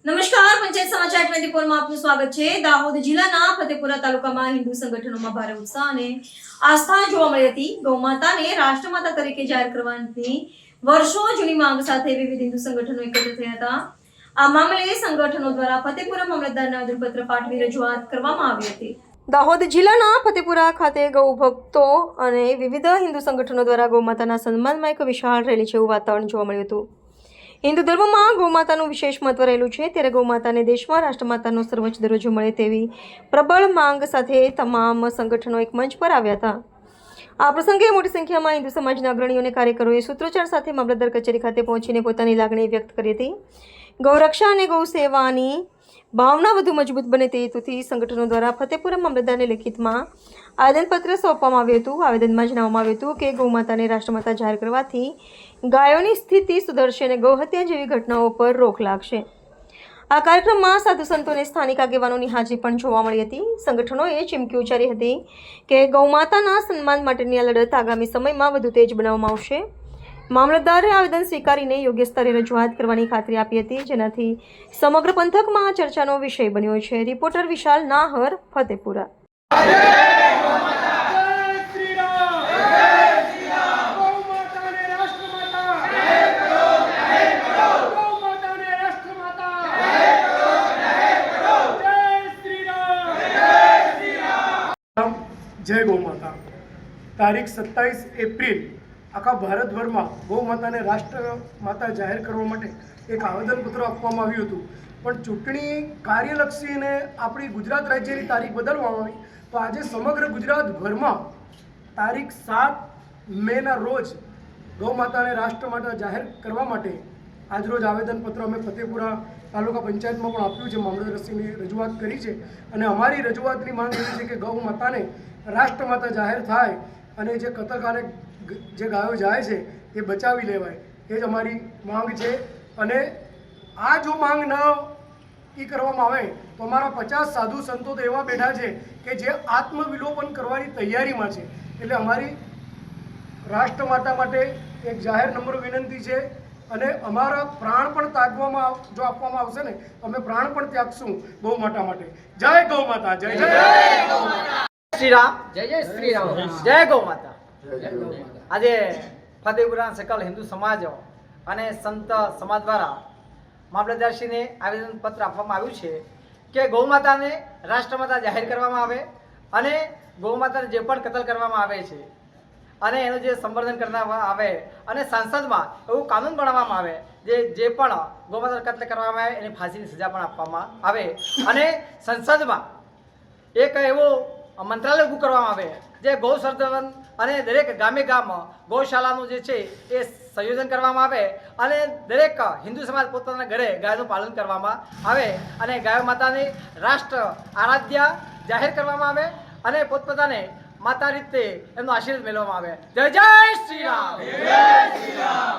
નમસ્કાર, પંચાયત સમાચાર 24 માં આપનું સ્વાગત છે। દાહોદ જિલ્લાના ફતેપુરા તાલુકામાં હિન્દુ સંગઠનોમાં ભારે ઉત્સાહ અને આસ્થા જોવા મળી હતી। ગૌમાતાને રાષ્ટ્રમાતા તરીકે જાહેર કરવાની વર્ષો જૂની માંગ સાથે વિવિધ હિન્દુ સંગઠનો એકત્ર થયા હતા। આ મામલે સંગઠનો દ્વારા ફતેપુરા મામલતદારને આવેદનપત્ર પાઠવી રજૂઆત કરવામાં આવી હતી। દાહોદ જિલ્લાના ફતેપુરા ખાતે ગૌ ભક્તો અને વિવિધ હિન્દુ સંગઠનો દ્વારા ગૌમાતાના સન્માનમાં એક વિશાળ રેલી જેવું વાતાવરણ જોવા મળ્યું હતું। હિન્દુ ધર્મમાં ગૌમાતાનું વિશેષ મહત્વ રહેલું છે, ત્યારે ગૌમાતાને દેશમાં રાષ્ટ્રમાતાનો સર્વોચ્ચ દરજ્જો મળે તેવી પ્રબળ માંગ સાથે તમામ સંગઠનો એક મંચ પર આવ્યા હતા। આ પ્રસંગે મોટી સંખ્યામાં હિન્દુ સમાજના અગ્રણીઓ અને કાર્યકરોએ સૂત્રોચ્ચાર સાથે મામલતદાર કચેરી ખાતે પહોંચીને પોતાની લાગણી વ્યક્ત કરી હતી। ગૌરક્ષા અને ગૌ સેવાની ભાવના વધુ મજબૂત બને તે હેતુથી સંગઠનો દ્વારા ફતેપુરા મામલતદારને લેખિતમાં આવેદનપત્ર સોંપવામાં આવ્યું હતું। આવેદનમાં જણાવવામાં આવ્યું હતું કે ગૌમાતાને રાષ્ટ્રમાતા જાહેર કરવાથી ગાયોની સ્થિતિ સુધરશે અને ગૌહત્યા જેવી ઘટનાઓ પર રોક લાગશે। આ કાર્યક્રમમાં સાધુ સંતો અને સ્થાનિક આગેવાનોની હાજરી પણ જોવા મળી હતી। સંગઠનોએ ચીમકી ઉચ્ચારી હતી કે ગૌમાતાના સન્માન માટેની આ લડત આગામી સમયમાં વધુ તેજ બનાવવામાં આવશે। મામલતદારે આવેદન સ્વીકારીને યોગ્ય સ્તરે રજૂઆત કરવાની ખાતરી આપી હતી, જેનાથી સમગ્ર પંથકમાં ચર્ચાનો વિષય બન્યો છે। રિપોર્ટર વિશાલ નાહર, ફતેપુરા। जय गौ माता। तारीख 27 एप्रिल आखा भारतभर में गौ माता ने राष्ट्र माता जाहिर करवा माटे एक आवेदनपत्र आपवामां आव्युं हतुं, पण चूंटणी कार्यलक्षी ने आपणी गुजरात राज्यनी तारीख बदलवामां आवी, तो आज समग्र गुजरातभर में तारीख 7 मे ना रोज गौ माता ने राष्ट्र माता जाहिर करवा माटे आज रोज आवेदनपत्र अमे फतेपुरा तालुका पंचायत में पण आप्युं छे। मामलतदारश्रीने रजूआत करी छे અને અમારી રજૂઆતની માંગ એવી છે કે ગૌ માતાને રાષ્ટ્રમાતા જાહેર થાય અને જે કતલખાને જે ગાયો જાય છે એ બચાવી લેવાય, એ જ અમારી માંગ છે। અને આ જો માંગ ન કરવામાં આવે તો અમારા 50 સાધુ સંતો તો એવા બેઠા છે કે જે આત્મવિલોપન કરવાની તૈયારીમાં છે। એટલે અમારી રાષ્ટ્રમાતા માટે એક જાહેર નમ્ર વિનંતી છે અને અમારા પ્રાણ પણ ત્યાગવામાં જો આપવામાં આવશે ને તો અમે પ્રાણ પણ ત્યાગશું ગૌ માતા માટે। જય ગૌ માતા, જય જય ગૌ માતા, શ્રી રામ, જય જય શ્રી રામ, જય ગૌ માતા। આજે ફતેપુરા સકલ હિન્દુ સમાજ અને સંત સમાજ દ્વારા મામલતદારશ્રીને આવેદનપત્ર આપવામાં આવ્યું છે કે ગૌ માતાને રાષ્ટ્રમાતા જાહેર કરવામાં આવે અને ગૌ માતાને જે પણ કતલ કરવામાં આવે છે અને એનું જે સંવર્ધન કરવામાં આવે અને સંસદમાં એવું કાનૂન બનાવવામાં આવે જે પણ ગૌમાતા કતલ કરવામાં આવે એની ફાંસીની સજા પણ આપવામાં આવે અને સંસદમાં એક એવો મંત્રાલય ઊભું કરવામાં આવે જે ગૌ સંવર્ધન અને દરેક ગામે ગામ ગૌશાળાનું જે છે એ સંયોજન કરવામાં આવે અને દરેક હિન્દુ સમાજ પોતાના ઘરે ગાયનું પાલન કરવામાં આવે અને ગાય માતાની રાષ્ટ્ર આરાધ્યા જાહેર કરવામાં આવે અને પોતપોતાને માતા રીતે એમનો આશીર્વાદ મેળવવામાં આવે। જય જય શ્રી રામ, જય શ્રી રામ।